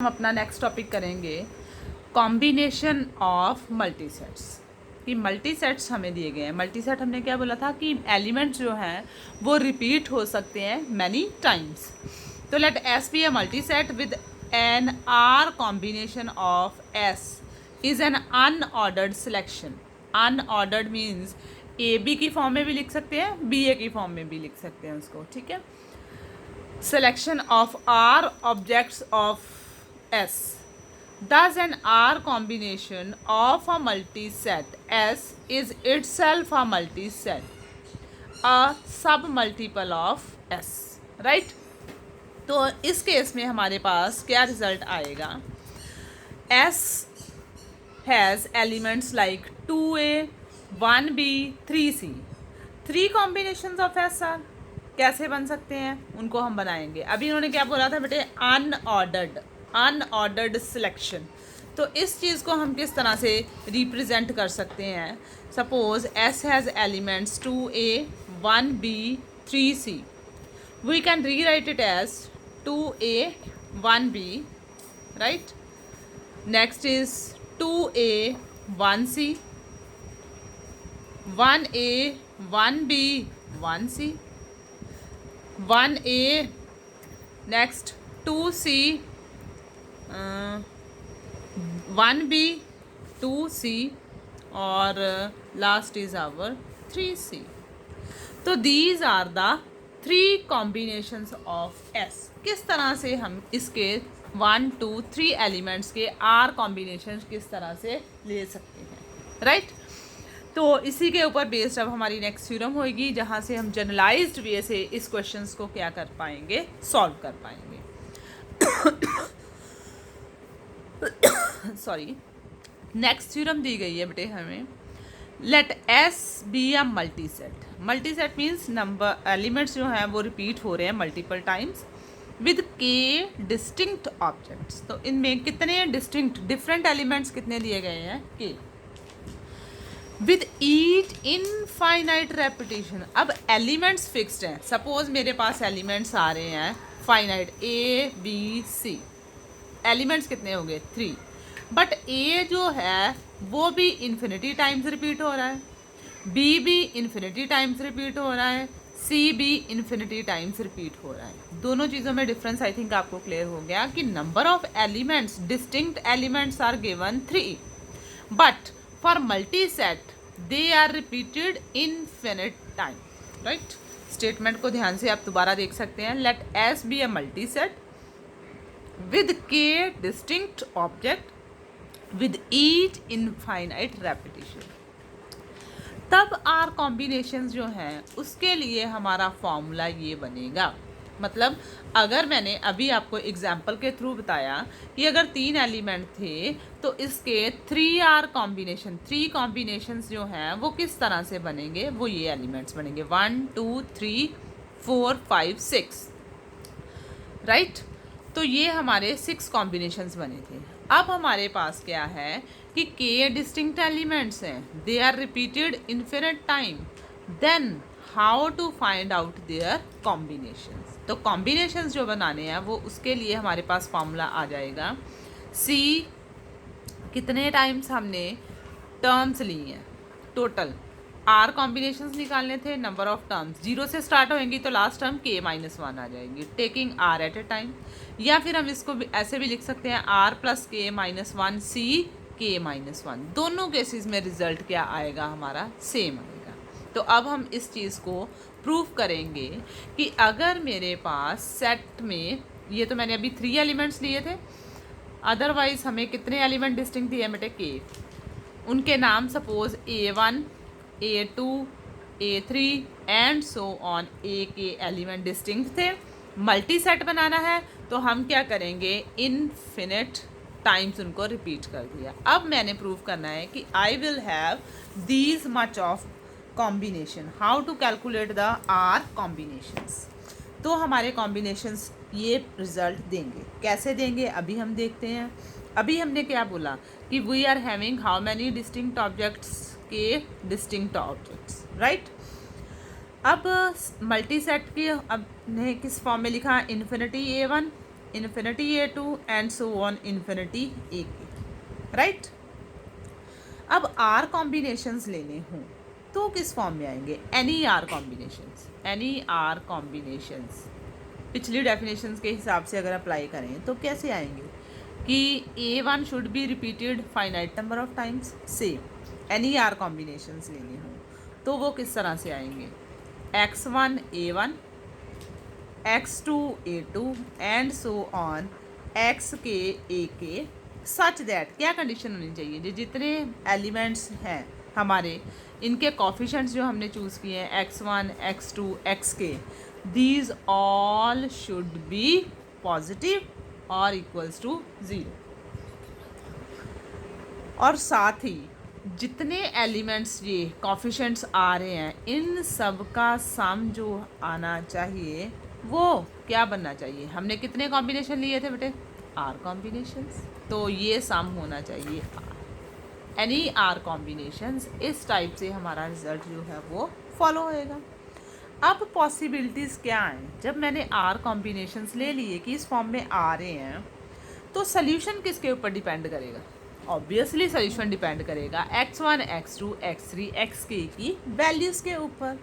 हम अपना next topic करेंगे कॉम्बिनेशन ऑफ मल्टी सेट्स। कि मल्टी सेट्स हमें दिए गए हैं। मल्टी सेट हमने क्या बोला था कि एलिमेंट्स जो हैं वो रिपीट हो सकते हैं मैनी टाइम्स। तो let S be a multi set with N R combination of S is an unordered selection. Unordered means A B की फॉर्म में भी लिख सकते हैं, बी ए की फॉर्म में भी लिख सकते हैं उसको, ठीक है। Selection of R objects of S. Thus an R combination of a multiset S is itself a multiset, a submultiple of S. Right? तो इस केस में हमारे पास क्या रिजल्ट आएगा? S has elements like 2A, 1B, 3C. 3 combinations of S are कैसे बन सकते हैं, उनको हम बनाएंगे। अभी इन्होंने क्या बोला था बेटे? Unordered selection. तो इस चीज़ को हम किस तरह से रिप्रेजेंट कर सकते हैं? Suppose S has elements 2A, 1B, 3C। We can rewrite it as 2A, 1B, right. Next is 2A, 1C, 1A, 1B, 1C, 1A, next 2C, 1B, 2C और लास्ट इज आवर 3C। तो these are the 3 combinations of S। किस तरह से हम इसके 1, 2, 3 elements के R combination किस तरह से ले सकते हैं, राइट। तो इसी के ऊपर बेस्ड अब हमारी नेक्स्ट थ्योरम होगी, जहाँ से हम जनरलाइज्ड वे से इस क्वेश्चंस को क्या कर पाएंगे, सॉल्व कर पाएंगे। सॉरी, नेक्स्ट थ्योरम दी गई है बेटे हमें, let S be a multi set. Multi set means number elements जो हैं वो रिपीट हो रहे हैं multiple times with K distinct objects. तो इनमें कितने डिस्टिंक्ट डिफरेंट एलिमेंट्स कितने दिए गए हैं? के विद ईच इनफाइनाइट रेपिटेशन। अब एलिमेंट्स फिक्स्ड हैं। सपोज मेरे पास एलिमेंट्स आ रहे हैं finite A, B, C। Elements कितने हो गए? 3। बट A जो है वो भी इन्फिनिटी टाइम्स रिपीट हो रहा है, B भी इन्फिनिटी टाइम्स रिपीट हो रहा है, C भी इन्फिनिटी टाइम्स रिपीट हो रहा है। दोनों चीज़ों में डिफरेंस आई थिंक आपको क्लियर हो गया कि number of elements, distinct elements are given 3, but for multi-set they are repeated infinite time, right? Statement को ध्यान से आप दोबारा देख सकते हैं। let S be a multi-set with K distinct object with each infinite repetition। तब R कॉम्बिनेशंस जो हैं उसके लिए हमारा फॉर्मूला ये बनेगा। मतलब अगर मैंने अभी आपको एग्जाम्पल के थ्रू बताया कि अगर 3 एलिमेंट थे तो इसके 3R कॉम्बिनेशन, 3 कॉम्बिनेशंस जो हैं वो किस तरह से बनेंगे, वो ये एलिमेंट्स बनेंगे 1, 2, 3, 4, 5, 6, राइट। तो ये हमारे 6 कॉम्बिनेशंस बने थे। अब हमारे पास क्या है कि के डिस्टिंक्ट एलिमेंट्स हैं, they are repeated infinite time, then how to find out their combinations. तो कॉम्बिनेशंस जो बनाने हैं वो उसके लिए हमारे पास फॉर्मूला आ जाएगा। सी कितने टाइम्स हमने टर्म्स ली हैं टोटल, आर कॉम्बिनेशंस निकालने थे, नंबर ऑफ टर्म्स 0 से स्टार्ट होंगी तो लास्ट टर्म k-1 आ जाएगी, taking r at a time. या फिर हम इसको ऐसे भी लिख सकते हैं r + k-1 c k-1। दोनों केसेस में रिजल्ट क्या आएगा, हमारा सेम आएगा। तो अब हम इस चीज़ को प्रूव करेंगे कि अगर मेरे पास सेट में, ये तो मैंने अभी 3 एलिमेंट्स लिए थे, अदरवाइज हमें कितने एलिमेंट डिस्टिंक्ट दिए बेटे? के। उनके नाम suppose A1, A2, A3 and so on, A K element distinct थे। मल्टी सेट बनाना है तो हम क्या करेंगे, इनफिनिट टाइम्स उनको रिपीट कर दिया। अब मैंने प्रूव करना है कि I will have these much of combination. How to calculate the R combinations. तो हमारे कॉम्बिनेशंस ये रिजल्ट देंगे। कैसे देंगे अभी हम देखते हैं। अभी हमने क्या बोला कि we are having how many distinct objects, K distinct objects, right. अब मल्टी सेट की अब ने किस फॉर्म में लिखा, infinity A1 infinity A two and so on infinity A K, right. अब आर कॉम्बिनेशंस लेने हों तो किस फॉर्म में आएंगे? Any R combinations, any R combinations पिछली डेफिनेशंस के हिसाब से अगर अप्लाई करें तो कैसे आएंगे कि A1 should be repeated finite number of times, same any R combinations लेने हों तो वो किस तरह से आएंगे? x1 A1, x2 A2 and so on xk AK, such that क्या कंडीशन होनी चाहिए? जो जितने एलिमेंट्स हैं हमारे, इनके कॉफिशेंट्स जो हमने चूज़ किए हैं x1 x2 xk, these all should be positive और equals to 0। और साथ ही जितने एलिमेंट्स ये कॉफिशेंट्स आ रहे हैं इन सब का सम जो आना चाहिए वो क्या बनना चाहिए? हमने कितने कॉम्बिनेशन लिए थे बेटे? आर कॉम्बिनेशंस, तो ये सम होना चाहिए आर, एनी आर कॉम्बिनेशंस। इस टाइप से हमारा रिजल्ट जो है वो फॉलो होएगा। अब पॉसिबिलिटीज़ क्या हैं? जब मैंने आर कॉम्बिनेशंस ले लिए कि इस फॉर्म में आ रहे हैं तो सोल्यूशन किसके ऊपर डिपेंड करेगा? ऑब्वियसली सोल्यूशन डिपेंड करेगा x1 x2 x3 xk की वैल्यूज़ के ऊपर।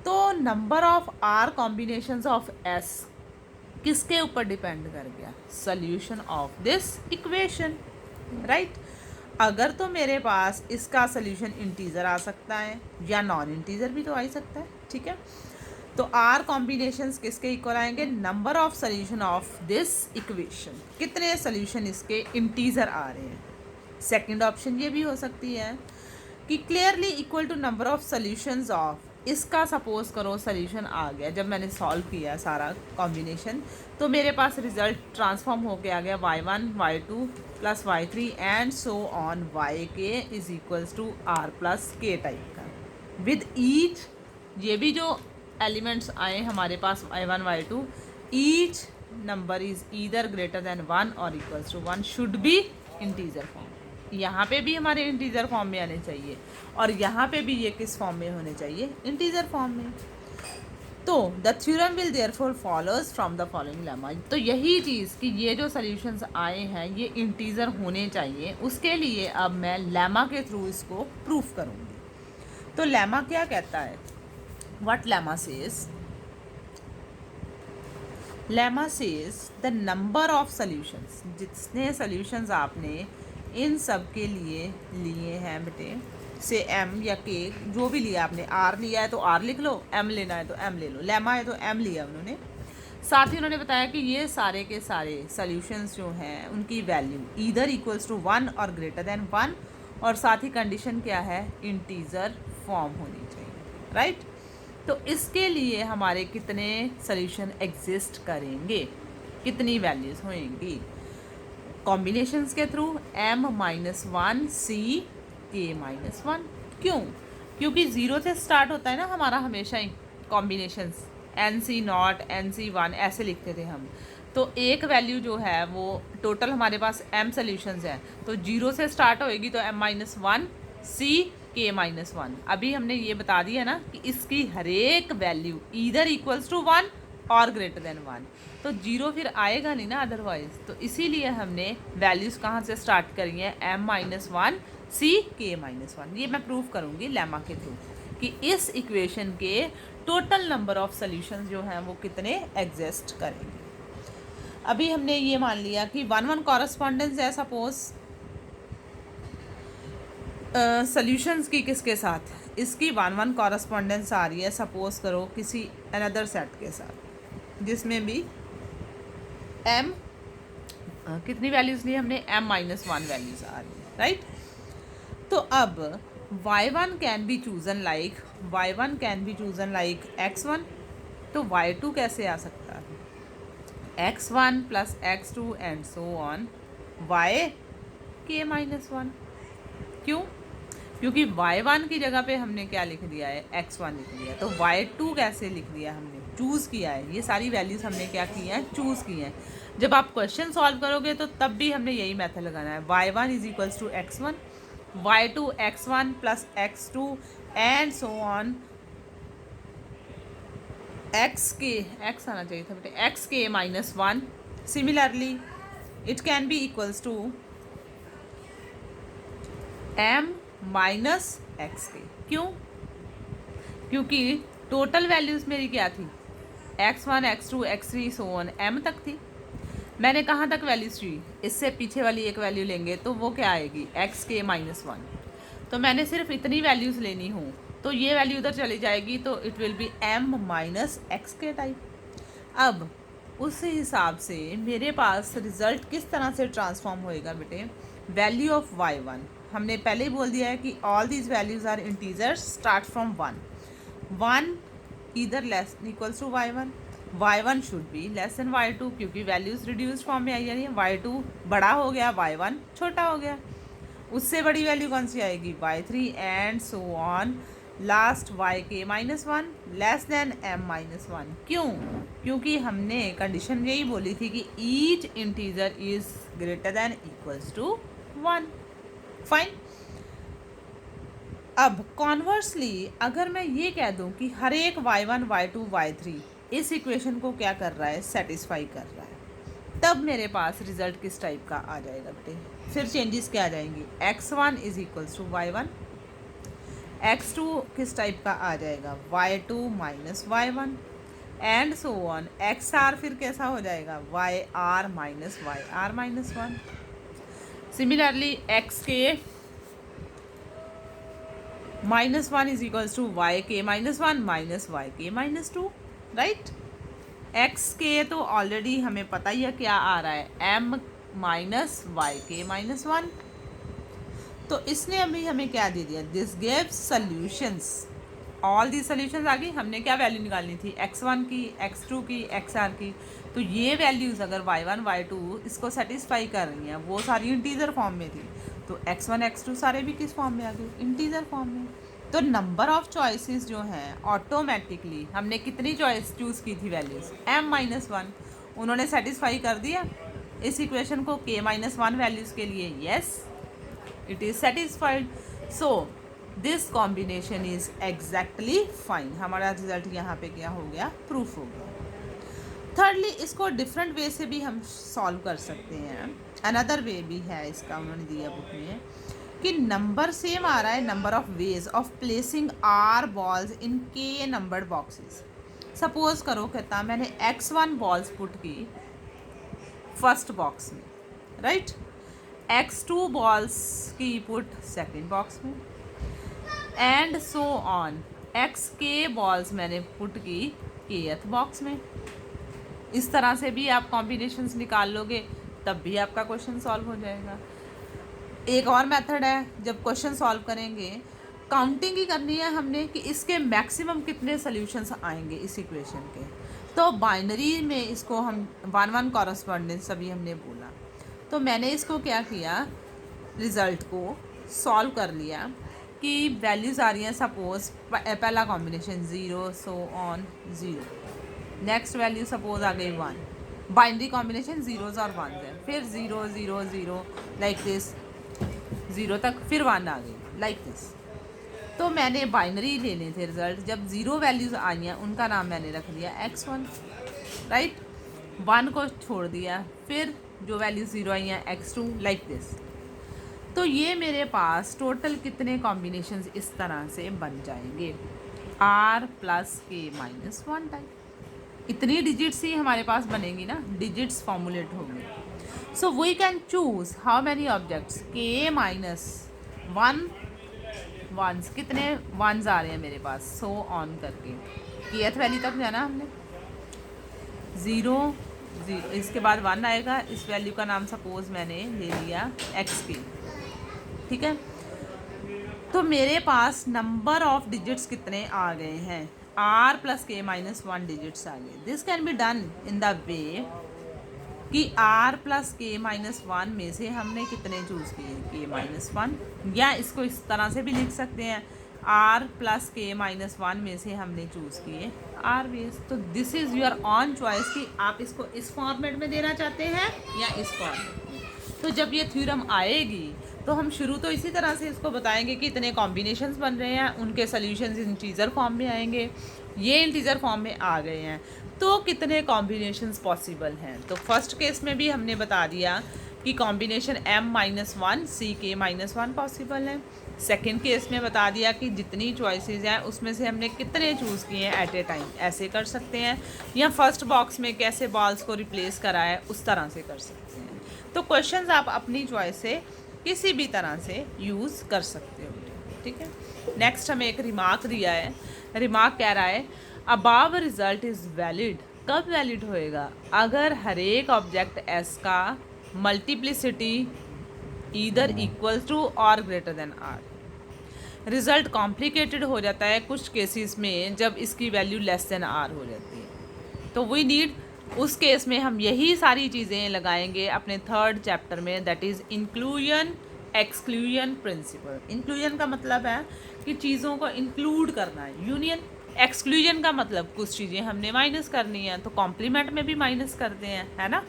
तो number of R combinations of s किसके ऊपर डिपेंड कर गया? Solution of this equation, right. अगर तो मेरे पास इसका सोल्यूशन इंटीजर आ सकता है या नॉन इंटीजर भी तो आ ही सकता है, ठीक है। तो आर कॉम्बिनेशंस किसके इक्वल आएंगे? Number of solution of this equation, कितने सोल्यूशन इसके इंटीजर आ रहे हैं। सेकंड ऑप्शन ये भी हो सकती है कि clearly equal to number of solutions of, इसका सपोज करो सोल्यूशन आ गया जब मैंने सॉल्व किया सारा कॉम्बिनेशन, तो मेरे पास रिजल्ट ट्रांसफॉर्म होके आ गया y1 y2 plus y3 and so on yk is equals to r plus k type का। विद ईच, ये भी जो एलिमेंट्स आए हमारे पास y1 y2, each number is either greater than 1 और equals to 1, should be integer form. यहाँ पे भी हमारे इंटीजर फॉर्म में आने चाहिए और यहाँ पे भी ये किस फॉर्म में होने चाहिए? इंटीजर फॉर्म में। तो the theorem will therefore follows from the following lemma. तो यही चीज़ कि ये जो सॉल्यूशंस आए हैं ये इंटीजर होने चाहिए, उसके लिए अब मैं लेमा के थ्रू इसको प्रूफ करूँगी। तो लेमा क्या कहता है? What lemma says? Lemma says the number of solutions, जितने सॉल्यूशंस आपने इन सब के लिए हैं बेटे, से m या k जो भी लिया आपने, r लिया है तो r लिख लो, m लेना है तो m ले लो, लेमा है तो m लिया उन्होंने। साथ ही उन्होंने बताया कि ये सारे के सारे सॉल्यूशंस जो हैं उनकी वैल्यू ईदर इक्वल्स टू 1 और ग्रेटर देन 1, और साथ ही कंडीशन क्या है? इंटीजर फॉर्म होनी चाहिए, राइट। तो इसके लिए हमारे कितने सॉल्यूशन एग्जिस्ट करेंगे, कितनी वैल्यूज़ होंगी? कॉम्बिनेशंस के थ्रू m-1 c k-1। क्यों? क्योंकि 0 से स्टार्ट होता है ना हमारा हमेशा ही कॉम्बिनेशंस, nc0 nc1 ऐसे लिखते थे हम। तो एक वैल्यू जो है वो टोटल हमारे पास m सोल्यूशंस है, तो 0 से स्टार्ट होएगी तो m-1 c k-1। अभी हमने ये बता दिया ना कि इसकी हर एक वैल्यू ईदर इक्वल्स टू 1 और ग्रेटर देन 1, तो 0 फिर आएगा नहीं ना अदरवाइज। तो इसीलिए हमने वैल्यूज़ कहाँ से स्टार्ट करी हैं? m-1 c k-1। ये मैं प्रूव करूँगी लेमा के थ्रू कि इस इक्वेशन के टोटल नंबर ऑफ सॉल्यूशंस जो हैं वो कितने एग्जिस्ट करेंगे। अभी हमने ये मान लिया कि 1-1 कॉरस्पॉन्डेंस है सपोज सॉल्यूशंस की किसके साथ? इसकी 1-1 कॉरस्पॉन्डेंस आ रही है सपोज करो किसी अनदर सेट के साथ जिसमें भी m कितनी वैल्यूज़ ली हमने? m-1 वैल्यूज़ आ रही है, राइट। तो अब y1 can be chosen like x1, तो y2 कैसे आ सकता है? x1 plus x2 and so on yk-1। क्यों? क्योंकि y1 की जगह पे हमने क्या लिख दिया है? x1 लिख दिया, तो y2 कैसे लिख दिया हमने? चूज़ किया है, ये सारी वैल्यूज़ हमने क्या की हैं? चूज़ की हैं। जब आप क्वेश्चन सॉल्व करोगे तो तब भी हमने यही मेथड लगाना है, y1 is equals to x1, y2 x1 plus x2 and so on x आना चाहिए था बेटे, xk-1 similarly it can be equals to m minus X K. क्यों? क्योंकि टोटल वैल्यूज़ मेरी क्या थी, x1 x2 x3 so on m तक थी। मैंने कहाँ तक वैल्यूज़ ली, इससे पीछे वाली एक वैल्यू लेंगे तो वो क्या आएगी, एक्स के माइनस वन। तो मैंने सिर्फ इतनी वैल्यूज़ लेनी हूँ तो ये वैल्यू उधर चली जाएगी, तो it will be m minus X के टाइप। अब उस हिसाब से मेरे पास रिजल्ट किस तरह से ट्रांसफॉर्म होएगा बेटे, वैल्यू ऑफ y1 हमने पहले ही बोल दिया है कि all these values are integers start from 1 इधर less equals to y1 should be less than y2 क्योंकि वैल्यूज़ रिड्यूस्ड फॉर्म में आई जा रही है। y2 बड़ा हो गया, y1 छोटा हो गया। उससे बड़ी वैल्यू कौन सी आएगी, y3 and so on last yk minus one less than m minus one. क्यों? क्योंकि हमने कंडीशन यही बोली थी कि each integer is greater than equals to 1। Fine. अब कॉन्वर्सली अगर मैं ये कह दूं कि हर एक y1 y2 y3 इस इक्वेशन को क्या कर रहा है, सेटिस्फाई कर रहा है, तब मेरे पास रिजल्ट किस टाइप का आ जाएगा बेटे, फिर चेंजेस क्या आ जाएंगी, x1 is equals to y1, x2 किस टाइप का आ जाएगा, y2 minus y1 and so on. xr फिर कैसा हो जाएगा, yr minus one. Similarly xk minus one is equals to yk minus one minus yk minus two, right. xk तो already हमें पता ही है क्या आ रहा है, m minus yk minus one. तो इसने अभी हमें क्या दे दिया, this gives solutions, all the solutions आ गई। हमने क्या वैल्यू निकालनी थी, x1 की, x2 की, xr की। तो ये वैल्यूज़ अगर y1 y2 इसको सेटिस्फाई कर रही हैं, वो सारी इंटीजर फॉर्म में थी, तो x1 x2 सारे भी किस फॉर्म में आ गए, इंटीजर फॉर्म में। तो नंबर ऑफ चॉइसेस जो हैं ऑटोमेटिकली, हमने कितनी चॉइस चूज़ की थी वैल्यूज़, m माइनस वन, उन्होंने सेटिस्फाई कर दिया इस इक्वेशन को k माइनस वन वैल्यूज़ के लिए। Yes, it is satisfied. So this combination is exactly fine. हमारा रिजल्ट यहाँ पे क्या हो गया, प्रूफ हो गया। थर्डली इसको डिफरेंट वे से भी हम सॉल्व कर सकते हैं। अनदर वे भी है इसका, उन्होंने दिया बुक में कि नंबर सेम आ रहा है, number of ways of placing R balls in K numbered boxes. Suppose करो कहता मैंने x1 बॉल्स पुट की फर्स्ट बॉक्स में, राइट, x2 बॉल्स की पुट सेकेंड बॉक्स में and so on. xk balls मैंने पुट की kth बॉक्स में। इस तरह से भी आप कॉम्बिनेशंस निकाल लोगे, तब भी आपका क्वेश्चन सॉल्व हो जाएगा। एक और मेथड है, जब क्वेश्चन सॉल्व करेंगे काउंटिंग ही करनी है हमने कि इसके मैक्सिमम कितने सॉल्यूशंस आएंगे इस इक्वेशन के। तो बाइनरी में इसको हम 1-1 कॉरस्पॉन्डेंस अभी हमने बोला, तो मैंने इसको क्या किया, रिज़ल्ट को सॉल्व कर लिया कि वैल्यूज़ आ रही हैं, सपोज पहला combination 0 so on 0, next value suppose आ गई 1, बाइनरी कॉम्बिनेशन जीरोज़ और 1 है, फिर 0 0 0 लाइक दिस 0 तक, फिर 1 आ गई लाइक दिस। तो मैंने बाइनरी लेने थे रिजल्ट, जब 0 वैल्यूज़ आई हैं उनका नाम मैंने रख दिया x1, राइट, 1 को छोड़ दिया, फिर जो वैल्यू 0 आई हैं x2 लाइक दिस। तो ये मेरे पास टोटल कितने कॉम्बिनेशंस इस तरह से बन जाएंगे, r plus k minus one type. इतनी डिजिट्स ही हमारे पास बनेंगी ना, डिजिट्स फॉर्मुलेट होंगे। So we can choose how many objects, k minus one ones, कितने वंस आ रहे हैं मेरे पास, सो ऑन करके kth वैल्यू तक जाना हमने, 0 0, इसके बाद 1 आएगा। इस वैल्यू का नाम सपोज मैंने ले लिया xk, ठीक है। तो मेरे पास नंबर ऑफ डिजिट्स कितने आ गए हैं, r प्लस के माइनस वन डिजिट्स आ गए। This can be done in the way कि r प्लस के माइनस वन में से हमने कितने चूज़ किए, के माइनस वन, या इसको इस तरह से भी लिख सकते हैं, r प्लस के माइनस वन में से हमने चूज़ किए r बेस। तो this is your on choice कि आप इसको इस फॉर्मेट में देना चाहते हैं या इस फॉर्मेट में। तो जब ये थ्योरम आएगी तो हम शुरू तो इसी तरह से इसको बताएंगे कि इतने कॉम्बिनेशंस बन रहे हैं, उनके सॉल्यूशंस इंटीजर फॉर्म में आएंगे, ये इंटीजर फॉर्म में आ गए हैं, तो कितने कॉम्बिनेशंस पॉसिबल हैं। तो फर्स्ट केस में भी हमने बता दिया कि कॉम्बिनेशन m-1 ck-1 पॉसिबल है। सेकेंड केस में बता दिया कि जितनी चॉइसेस हैं उसमें से हमने कितने चूज़ किए हैं एट ए टाइम, ऐसे कर सकते हैं, या फर्स्ट बॉक्स में कैसे बॉल्स को रिप्लेस करा है उस तरह से कर सकते हैं। तो क्वेश्चंस आप अपनी चॉइस से किसी भी तरह से यूज़ कर सकते हो, ठीक है। नेक्स्ट हमें एक रिमार्क दिया है। रिमार्क कह रहा है अबाव रिजल्ट इज़ वैलिड। कब वैलिड होएगा? अगर हर एक ऑब्जेक्ट एस का मल्टीप्लिसिटी ईदर इक्वल टू और greater than R. Result complicated हो जाता है कुछ केसेस में जब इसकी वैल्यू लेस देन आर हो जाती है। तो वी नीड, उस केस में हम यही सारी चीज़ें लगाएंगे अपने थर्ड चैप्टर में, that is inclusion exclusion principle. Inclusion का मतलब है कि चीज़ों को इंक्लूड करना है, यूनियन। एक्सक्लूजन का मतलब कुछ चीज़ें हमने माइनस करनी है, तो कॉम्प्लीमेंट में भी माइनस करते हैं, है ना,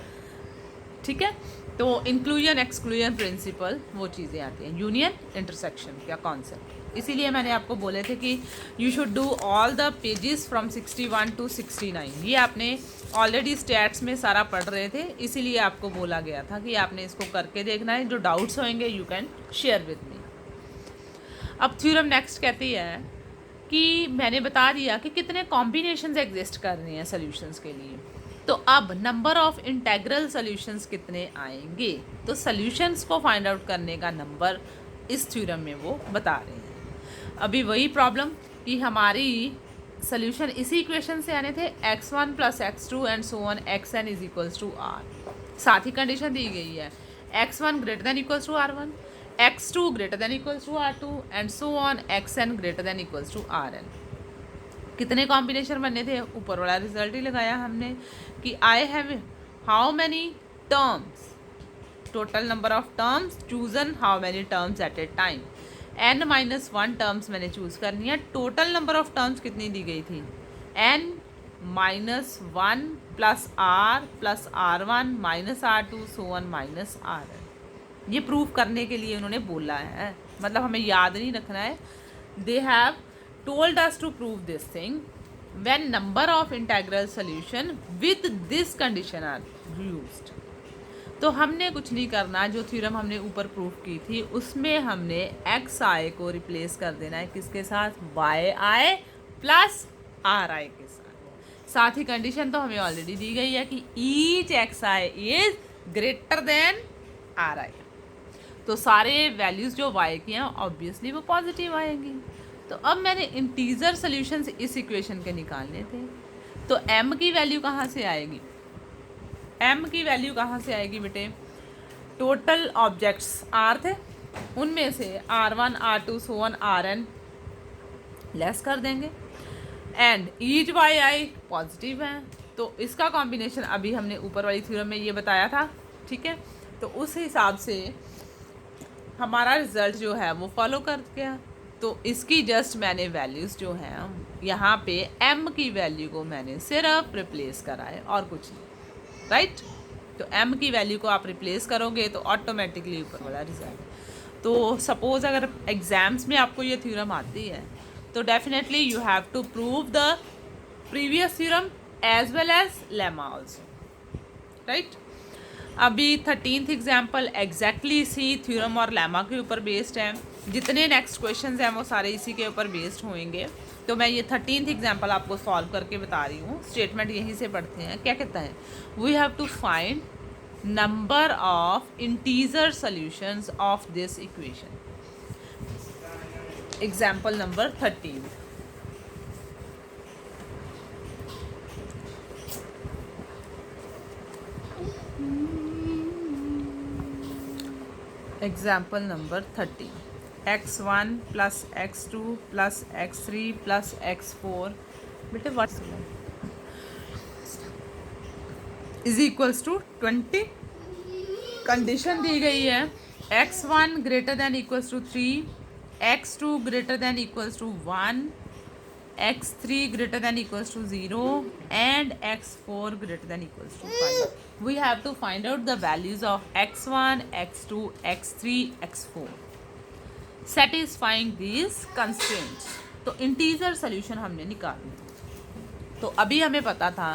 ठीक है। तो इंक्लूजन एक्सक्लूजन प्रिंसिपल वो चीज़ें आती हैं, यूनियन इंटरसेक्शन का कॉन्सेप्ट। इसीलिए मैंने आपको बोले थे कि you should do all the pages from 61 to 69। ये आपने ऑलरेडी स्टैट्स में सारा पढ़ रहे थे, इसीलिए आपको बोला गया था कि आपने इसको करके देखना है। जो डाउट्स होंगे you can share with me. अब थ्योरम नेक्स्ट कहती है कि मैंने बता दिया कि कितने कॉम्बिनेशंस एग्जिस्ट कर रहे हैं सॉल्यूशंस के लिए। तो अब नंबर ऑफ इंटेग्रल सॉल्यूशंस कितने आएंगे? तो सॉल्यूशंस को फाइंड आउट करने का नंबर इस थ्योरम में वो बता रहे हैं। अभी वही प्रॉब्लम कि हमारी सॉल्यूशन इसी इक्वेशन से आने थे, x1 + x2 and so on xn is equals to r। साथ ही कंडीशन दी गई है x1 greater than equals to r1, x2 greater than equals to r2 and so on xn greater than equals to rn। कितने combination बनने थे? ऊपर वाला रिजल्ट ही लगाया हमने कि I have how many terms, total number of terms chosen how many terms at a time. n-1 terms मैंने चूज़ करनी है। टोटल नंबर ऑफ टर्म्स कितनी दी गई थी? n-1 + r + r1 - r2 so on -rn। ये प्रूव करने के लिए उन्होंने बोला है, मतलब हमें याद नहीं रखना है। They have told us to prove this thing when number of integral solution with this condition are used। तो हमने कुछ नहीं करना, जो थ्योरम हमने ऊपर प्रूव की थी उसमें हमने xi को रिप्लेस कर देना है किसके साथ? yi + ri के साथ। साथ ही कंडीशन तो हमें ऑलरेडी दी गई है कि each xi is greater then ri। तो सारे वैल्यूज़ जो y की हैं ऑब्वियसली वो पॉजिटिव आएंगी। तो अब मैंने इंटीजर सॉल्यूशंस इस इक्वेशन के निकालने थे। तो m की वैल्यू कहाँ से आएगी? m की वैल्यू कहाँ से आएगी बेटे? टोटल ऑब्जेक्ट्स r थे, उनमें से r1 r2 so on rn less कर देंगे, एंड ईच yi पॉजिटिव है। तो इसका कॉम्बिनेशन अभी हमने ऊपर वाली थ्योरम में ये बताया था, ठीक है। तो उस हिसाब से हमारा रिजल्ट जो है वो फॉलो कर गया। तो इसकी जस्ट मैंने वैल्यूज़ जो हैं यहाँ पे m की वैल्यू को मैंने सिर्फ रिप्लेस करा है और कुछ नहीं, राइट। तो m की वैल्यू को आप रिप्लेस करोगे तो ऑटोमेटिकली ऊपर वाला रिजल्ट। तो सपोज अगर एग्जाम्स में आपको ये थ्योरम आती है तो definitely you have to prove the previous theorem as well as lemma also, right. अभी 13th एग्जाम्पल एग्जैक्टली इसी थ्योरम और लेमा के ऊपर बेस्ड है। जितने नेक्स्ट क्वेश्चंस हैं वो सारे इसी के ऊपर बेस्ड होंगे। तो मैं ये 13th एग्जाम्पल आपको सॉल्व करके बता रही हूँ। स्टेटमेंट यहीं से पढ़ते हैं, क्या कहता है? We have to find number of integer solutions of this equation. Example number 13। Example number 13, x1 + x2 + x3 + x4 बेटे what's is equals to 20। Condition दी गई है x1 greater than equals to 3, x2 greater than equals to 1, x3 greater than equals to 0 and x4 greater than equals to 5. We have to find out the values of x1, x2, x3, x4 satisfying these constraints। तो integer solution हमने निकालना। तो अभी हमें पता था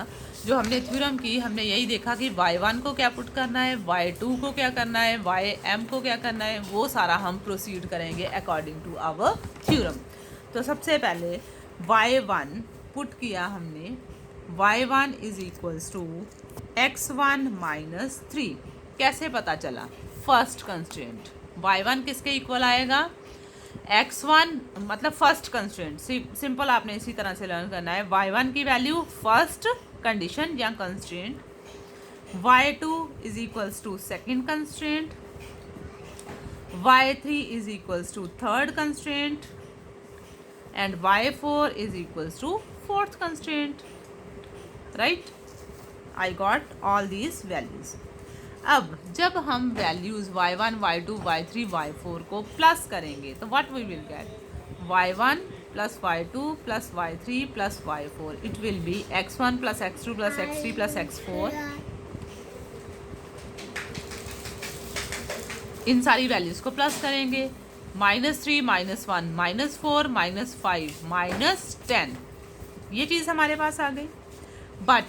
जो हमने थ्योरम की, हमने यही देखा कि y1 को क्या पुट करना है, y2 को क्या करना है, ym को क्या करना है, वो सारा हम प्रोसीड करेंगे अकॉर्डिंग टू आवर थ्योरम। तो सबसे पहले y1 पुट किया हमने, y1 is equals to x1 minus 3। कैसे पता चला? फर्स्ट कंस्ट्रेंट y1 किसके इक्वल आएगा, x1 मतलब फर्स्ट कंस्ट्रेंट। सिंपल आपने इसी तरह से लर्न करना है। y1 की वैल्यू फर्स्ट कंडीशन या constraint, y2 is equals to second constraint, y3 is equals to third constraint and y4 is equals to fourth constraint. Right, I got all these values. अब जब हम values y1, y2, y3, y4 को plus करेंगे तो what we will get, y1 plus y2 plus y3 plus y4, it will be x1 plus x2 plus x3 plus x4। इन सारी values को plus करेंगे, -3 -1 -4 -5 -10, ये चीज़ हमारे पास आ गई। But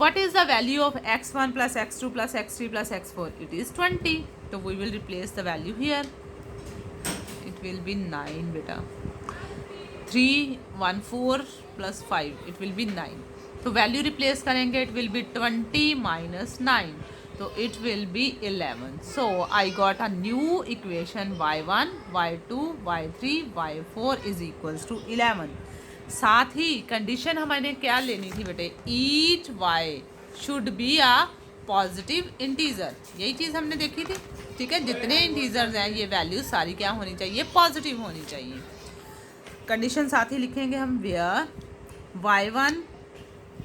what is the value of x1 plus x2 plus x3 plus x4? It is 20. So we will replace the value here. It will be 9 beta. 3 1 4 plus 5, it will be 9. तो value replace करेंगे, it will be 20 minus 9. So it will be 11. So I got a new equation, y1 y2 y3 y4 is equals to 11. साथ ही condition हमारे क्या लेनी थी बेटे, each y should be a positive integer. यही चीज़ हमने देखी थी, ठीक है। जितने इंटीजर्स हैं ये वैल्यूज सारी क्या होनी चाहिए, पॉजिटिव होनी चाहिए। कंडीशन साथ ही लिखेंगे हम, वेयर y1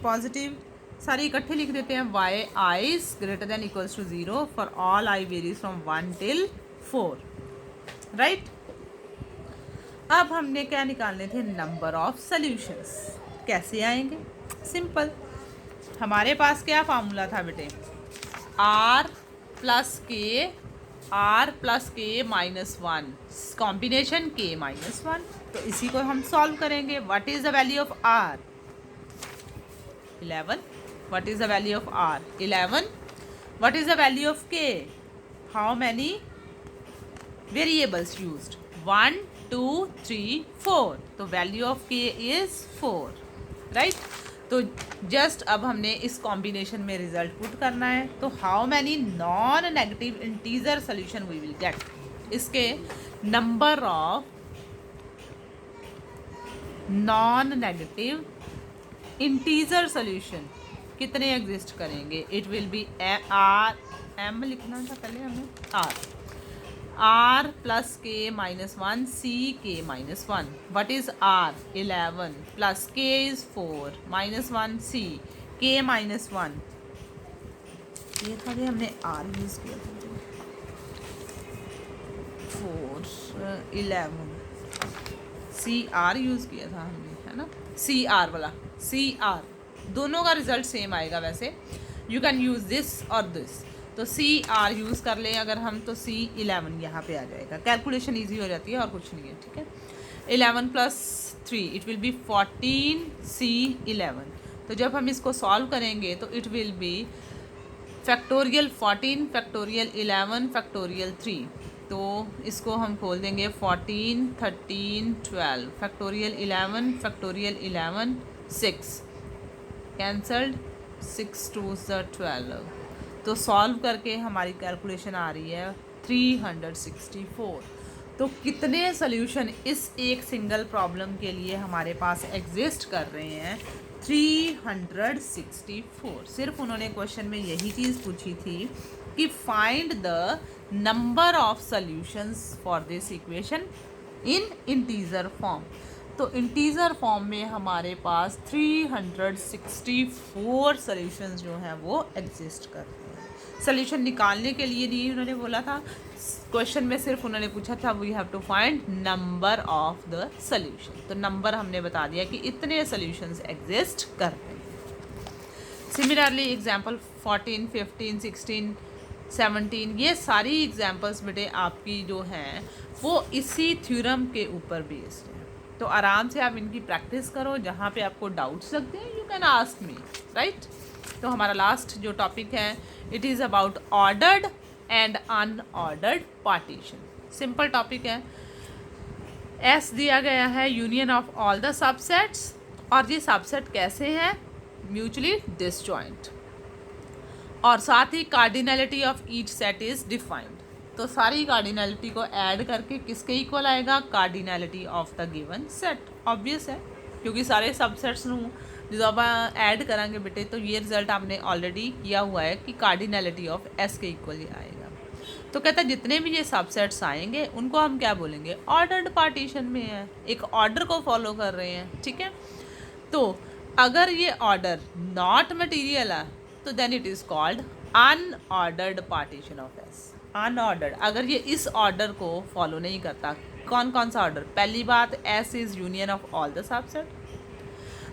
पॉजिटिव, सारी इकट्ठे लिख देते हैं, y is greater than equals to 0 for all i varies from 1 till 4। Right, अब हमने क्या निकालने थे, नंबर ऑफ सॉल्यूशंस। कैसे आएंगे, सिंपल, हमारे पास क्या फार्मूला था बेटे, r प्लस के -1 कॉम्बिनेशन k -1। तो इसी को हम सॉल्व करेंगे। What is the value of r, 11। What is the value of r, 11। What is the value of k, how many variables used, 1 2 3 4। तो value of k is 4। Right, तो just अब हमने इस कॉम्बिनेशन में रिजल्ट पुट करना है। तो how many non negative integer solution we will get, इसके number of non negative integer solution कितने एग्जिस्ट करेंगे, इट विल बी m लिखना था पहले हमें, r plus k -1 c k -1। What is r, 11 plus k is 4 -1 c k -1। ये था कि हमने r यूज किया था, 4 11 c r यूज किया था हमने, है ना, c r वाला, c r दोनों का रिजल्ट सेम आएगा। वैसे यू कैन यूज दिस और दिस, तो सी आर यूज़ कर लें अगर हम, तो सी 11 यहाँ पे आ जाएगा। कैलकुलेशन इजी हो जाती है और कुछ नहीं है, ठीक है। 11 प्लस 3 इट विल बी 14 सी 11। तो जब हम इसको सॉल्व करेंगे तो it will B factorial 14 factorial 11 factorial 3। तो इसको हम खोल देंगे 14 13 12 फैक्टोरियल 11 फैक्टोरियल 11 6 कैंसल्ड, 6 2 12। तो सॉल्व करके हमारी कैलकुलेशन आ रही है 364। तो कितने सॉल्यूशन इस एक सिंगल प्रॉब्लम के लिए हमारे पास एग्जिस्ट कर रहे हैं, 364। सिर्फ उन्होंने क्वेश्चन में यही चीज़ पूछी थी कि find the number of solutions for this equation in integer form. तो इंटीजर फॉर्म में हमारे पास 364 सॉल्यूशंस जो हैं वो एग्जिस्ट कर रहे हैं। सॉल्यूशन निकालने के लिए नहीं उन्होंने बोला था, क्वेश्चन में सिर्फ उन्होंने पूछा था we have to find number of the solution. तो नंबर हमने बता दिया कि इतने सॉल्यूशंस एग्जिस्ट कर रहे हैं। सिमिलरली एग्जांपल 14 15 16 17, ये सारी एग्जांपल्स बेटे आपकी जो हैं वो इसी थ्योरम के ऊपर बेस्ड है। तो आराम से आप इनकी प्रैक्टिस करो, जहाँ पे आपको डाउट्स लगते हैं you can ask me, right. तो हमारा लास्ट जो टॉपिक है it is about ordered and unordered partition. Simple topic है। एस दिया गया है union of all the subsets, और ये सबसेट कैसे हैं, म्यूचुअली डिसजॉइंट, और साथ ही cardinality of each set is defined. तो सारी कार्डिनलिटी को ऐड करके किसके इक्वल आएगा, cardinality of the given set. Obvious है, क्योंकि सारे सबसेट्स ਨੂੰ जो आप ऐड करेंगे बेटे तो ये रिजल्ट आपने ऑलरेडी किया हुआ है कि कार्डिनलिटी ऑफ एस के इक्वल ही आएगा। तो कहता है जितने भी ये सबसेट्स आएंगे उनको हम क्या बोलेंगे, ऑर्डर्ड पार्टीशन में है, एक ऑर्डर को फॉलो कर रहे हैं, ठीक है। तो अगर ये ऑर्डर नॉट मटीरियल है तो then it is called unordered partition of S. Unordered, अगर ये इस ऑर्डर को फॉलो नहीं करता, कौन कौन सा ऑर्डर, पहली बात S is union of all the subset,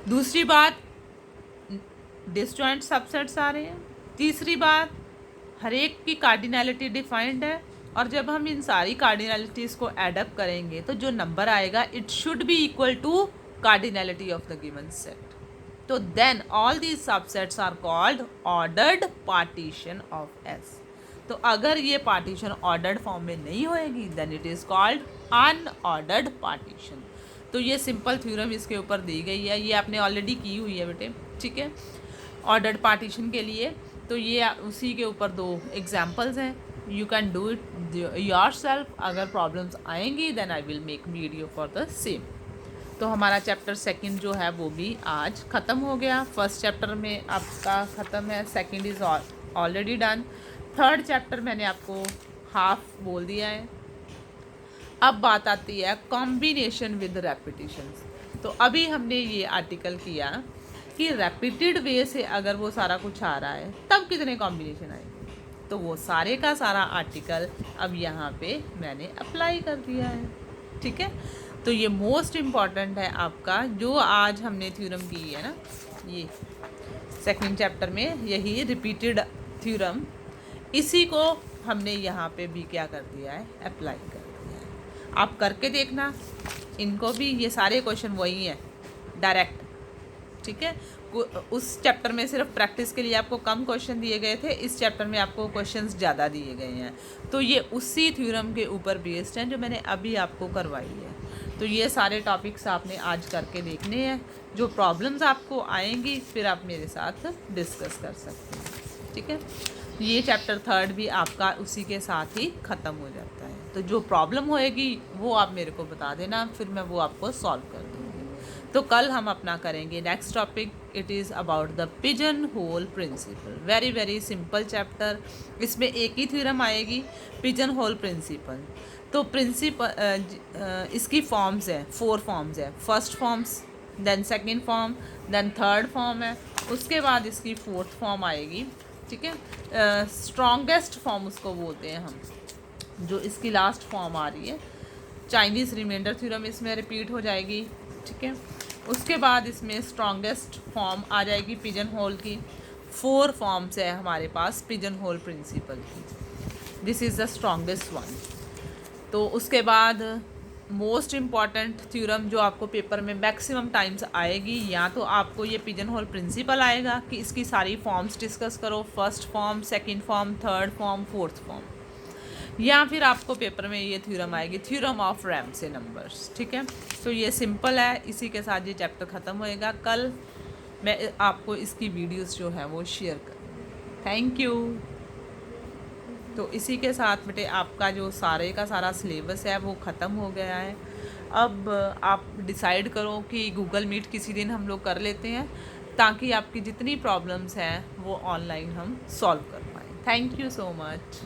दूसरी बात डिसजॉइंट सबसेट्स आ रहे हैं, तीसरी बात हर एक की कार्डिनलिटी डिफाइंड है, और जब हम इन सारी कार्डिनलिटीज़ को एडअप करेंगे तो जो नंबर आएगा it should be equal to cardinality of the given set. तो then all these subsets are called ordered partition of S. तो अगर ये पार्टीशन ऑर्डर्ड फॉर्म में नहीं होएगी then it is called unordered partition. तो ये सिंपल थ्योरम इसके ऊपर दी गई है, ये आपने ऑलरेडी की हुई है बेटे, ठीक है, ऑर्डर्ड पार्टीशन के लिए। तो ये उसी के ऊपर दो एग्जाम्पल्स हैं, you can do it yourself. अगर प्रॉब्लम्स आएंगी then I will make video for the same. तो हमारा चैप्टर सेकंड जो है वो भी आज ख़त्म हो गया। फर्स्ट चैप्टर में आपका ख़त्म है, second is already done, third chapter मैंने आपको हाफ बोल दिया है। अब बात आती है कॉम्बिनेशन विद रेपिटिशंस। तो अभी हमने ये आर्टिकल किया कि रेपिटेड वे से अगर वो सारा कुछ आ रहा है तब कितने कॉम्बिनेशन आएंगे, तो वो सारे का सारा आर्टिकल अब यहाँ पे मैंने अप्लाई कर दिया है, ठीक है। तो ये मोस्ट इम्पॉर्टेंट है आपका, जो आज हमने थ्योरम की है ना, ये सेकंड चैप्टर में यही रिपीटेड थ्योरम, इसी को हमने यहाँ पे भी क्या कर दिया है, अप्लाई कर दिया है। आप करके देखना इनको भी, ये सारे क्वेश्चन वही हैं डायरेक्ट, ठीक है। उस चैप्टर में सिर्फ प्रैक्टिस के लिए आपको कम क्वेश्चन दिए गए थे, इस चैप्टर में आपको क्वेश्चंस ज़्यादा दिए गए हैं। तो ये उसी थ्योरम के ऊपर बेस्ड हैं जो मैंने अभी आपको करवाई है। तो ये सारे टॉपिक्स आपने आज करके देखने हैं, जो प्रॉब्लम्स आपको आएंगी फिर आप मेरे साथ डिस्कस कर सकते हैं, ठीक है। ये चैप्टर थर्ड भी आपका उसी के साथ ही ख़त्म हो जाता है। तो जो प्रॉब्लम होएगी वो आप मेरे को बता देना, फिर मैं वो आपको सॉल्व कर दूँगी। तो कल हम अपना करेंगे next topic, it is about the pigeonhole principle. Very very simple chapter, इसमें एक ही थ्योरम आएगी, पिजन होल प्रिंसिपल। तो प्रिंसिपल इसकी फॉर्म्स है, 4 फॉर्म्स है, first forms, then second form, then third form है, उसके बाद इसकी फोर्थ फॉर्म आएगी, ठीक है। स्ट्रॉन्गेस्ट फॉर्म उसको बोलते हैं हम, जो इसकी लास्ट फॉर्म आ रही है, चाइनीज़ रिमाइंडर थ्योरम इसमें रिपीट हो जाएगी, ठीक है। उसके बाद इसमें स्ट्रॉन्गेस्ट फॉर्म आ जाएगी पिजन होल की। 4 फॉर्म्स है हमारे पास पिजन होल प्रिंसिपल की, this is the strongest one. तो उसके बाद मोस्ट इम्पॉर्टेंट थ्योरम जो आपको पेपर में मैक्सिमम टाइम्स आएगी, या तो आपको ये पिजन होल प्रिंसिपल आएगा कि इसकी सारी फॉर्म्स डिस्कस करो, first form, second form, third form, fourth form, या फिर आपको पेपर में ये थ्योरम आएगी, थ्योरम ऑफ रैमसे नंबर्स, ठीक है। तो ये सिंपल है, इसी के साथ ये चैप्टर ख़त्म होएगा। कल मैं आपको इसकी वीडियोस जो है वो शेयर करूँगी। Thank you. तो इसी के साथ बेटे आपका जो सारे का सारा सिलेबस है वो ख़त्म हो गया है। अब आप डिसाइड करो कि गूगल मीट किसी दिन हम लोग कर लेते हैं, ताकि आपकी जितनी प्रॉब्लम्स हैं वो ऑनलाइन हम सॉल्व कर पाएँ। Thank you so much.